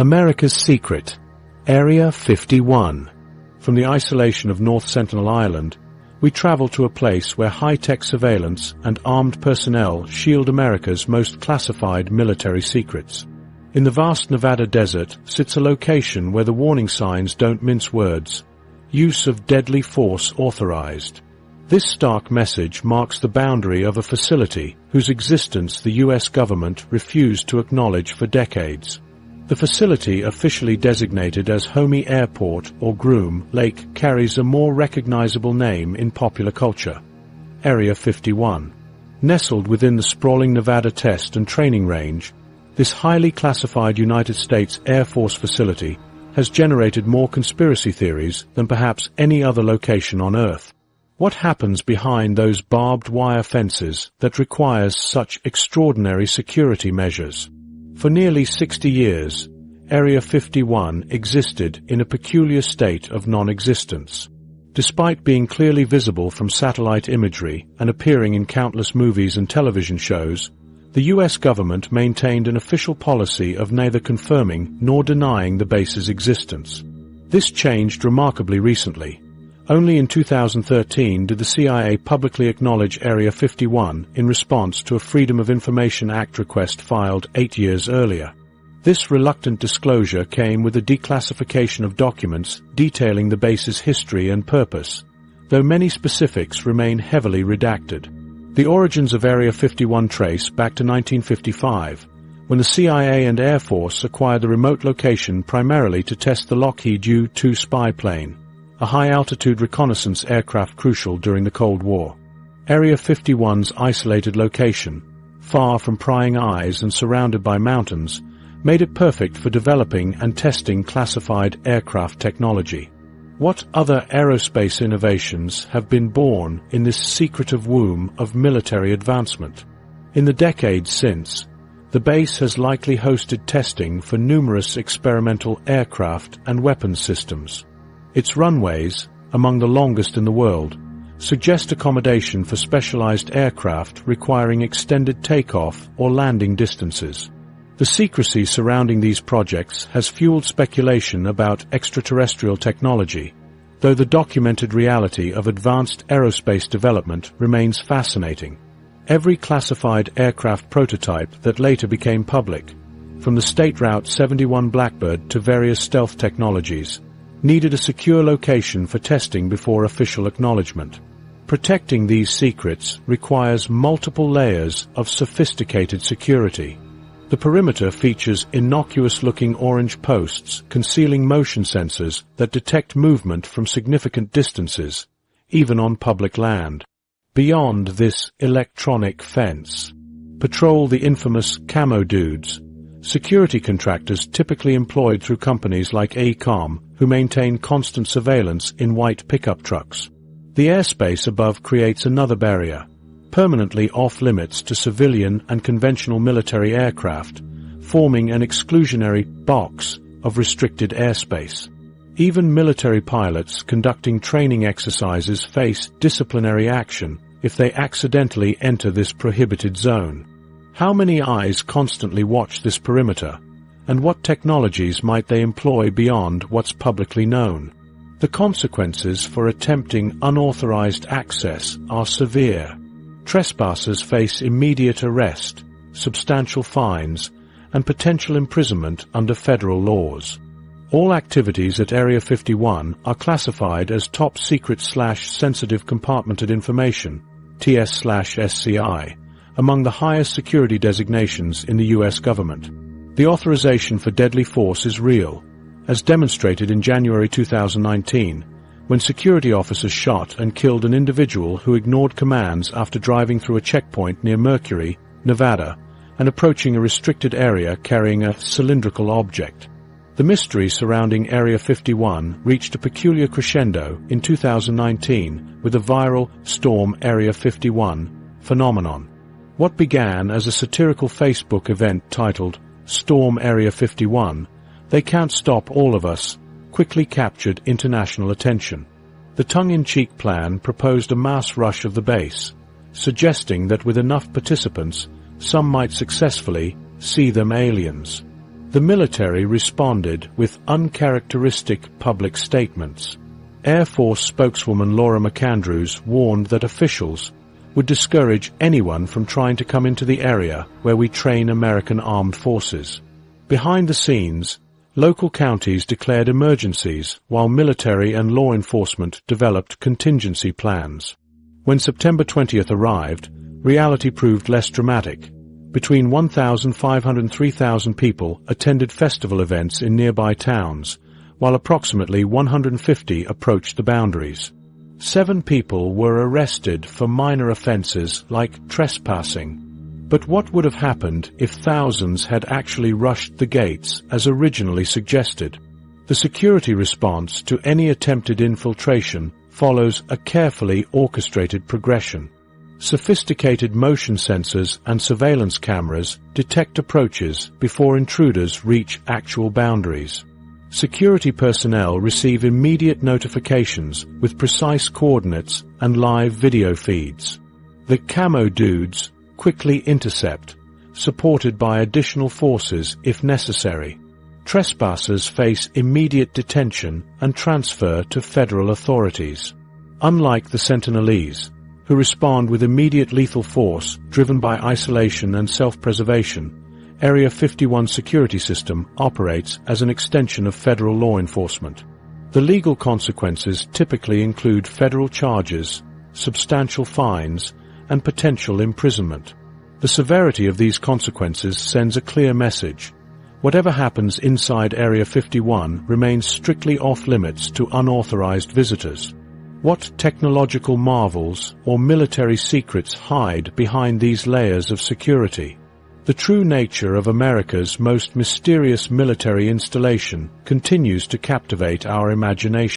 America's secret. Area 51. From the isolation of North Sentinel Island, we travel to a place where high-tech surveillance and armed personnel shield America's most classified military secrets. In the vast Nevada desert sits a location where the warning signs don't mince words. Use of deadly force authorized. This stark message marks the boundary of a facility whose existence the U.S. government refused to acknowledge for decades. The facility, officially designated as Homey Airport or Groom Lake, carries a more recognizable name in popular culture: Area 51. Nestled within the sprawling Nevada Test and Training Range, this highly classified United States Air Force facility has generated more conspiracy theories than perhaps any other location on Earth. What happens behind those barbed wire fences that requires such extraordinary security measures? For nearly 60 years, Area 51 existed in a peculiar state of non-existence. Despite being clearly visible from satellite imagery and appearing in countless movies and television shows, the U.S. government maintained an official policy of neither confirming nor denying the base's existence. This changed remarkably recently. Only in 2013 did the CIA publicly acknowledge Area 51 in response to a Freedom of Information Act request filed 8 years earlier. This reluctant disclosure came with a declassification of documents detailing the base's history and purpose, though many specifics remain heavily redacted. The origins of Area 51 trace back to 1955, when the CIA and Air Force acquired the remote location primarily to test the Lockheed U-2 spy plane, a high-altitude reconnaissance aircraft crucial during the Cold War. Area 51's isolated location, far from prying eyes and surrounded by mountains, made it perfect for developing and testing classified aircraft technology. What other aerospace innovations have been born in this secretive womb of military advancement? In the decades since, the base has likely hosted testing for numerous experimental aircraft and weapons systems. Its runways, among the longest in the world, suggest accommodation for specialized aircraft requiring extended takeoff or landing distances. The secrecy surrounding these projects has fueled speculation about extraterrestrial technology, though the documented reality of advanced aerospace development remains fascinating. Every classified aircraft prototype that later became public, from the State Route 71 Blackbird to various stealth technologies, needed a secure location for testing before official acknowledgement. Protecting these secrets requires multiple layers of sophisticated security. The perimeter features innocuous-looking orange posts concealing motion sensors that detect movement from significant distances, even on public land. Beyond this electronic fence, patrol the infamous camo dudes, security contractors typically employed through companies like AECOM, who maintain constant surveillance in white pickup trucks. The airspace above creates another barrier, permanently off-limits to civilian and conventional military aircraft, forming an exclusionary box of restricted airspace. Even military pilots conducting training exercises face disciplinary action if they accidentally enter this prohibited zone. How many eyes constantly watch this perimeter, and what technologies might they employ beyond what's publicly known? The consequences for attempting unauthorized access are severe. Trespassers face immediate arrest, substantial fines, and potential imprisonment under federal laws. All activities at Area 51 are classified as top secret/sensitive compartmented information, TS/SCI, among the highest security designations in the U.S. government. The authorization for deadly force is real, as demonstrated in January 2019, when security officers shot and killed an individual who ignored commands after driving through a checkpoint near Mercury, Nevada, and approaching a restricted area carrying a cylindrical object. The mystery surrounding Area 51 reached a peculiar crescendo in 2019 with the viral Storm Area 51 phenomenon. What began as a satirical Facebook event titled Storm Area 51, They Can't Stop All of Us, quickly captured international attention. The tongue-in-cheek plan proposed a mass rush of the base, suggesting that with enough participants, some might successfully see them aliens. The military responded with uncharacteristic public statements. Air Force spokeswoman Laura McAndrews warned that officials would discourage anyone from trying to come into the area where we train American armed forces. Behind the scenes, local counties declared emergencies while military and law enforcement developed contingency plans. When September 20th arrived, reality proved less dramatic. Between 1,500 and 3,000 people attended festival events in nearby towns, while approximately 150 approached the boundaries. 7 people were arrested for minor offenses like trespassing. But what would have happened if thousands had actually rushed the gates as originally suggested? The security response to any attempted infiltration follows a carefully orchestrated progression. Sophisticated motion sensors and surveillance cameras detect approaches before intruders reach actual boundaries. Security personnel receive immediate notifications with precise coordinates and live video feeds. The camo dudes quickly intercept, supported by additional forces if necessary. Trespassers face immediate detention and transfer to federal authorities. Unlike the Sentinelese, who respond with immediate lethal force driven by isolation and self-preservation, Area 51's security system operates as an extension of federal law enforcement. The legal consequences typically include federal charges, substantial fines, and potential imprisonment. The severity of these consequences sends a clear message. Whatever happens inside Area 51 remains strictly off-limits to unauthorized visitors. What technological marvels or military secrets hide behind these layers of security? The true nature of America's most mysterious military installation continues to captivate our imagination.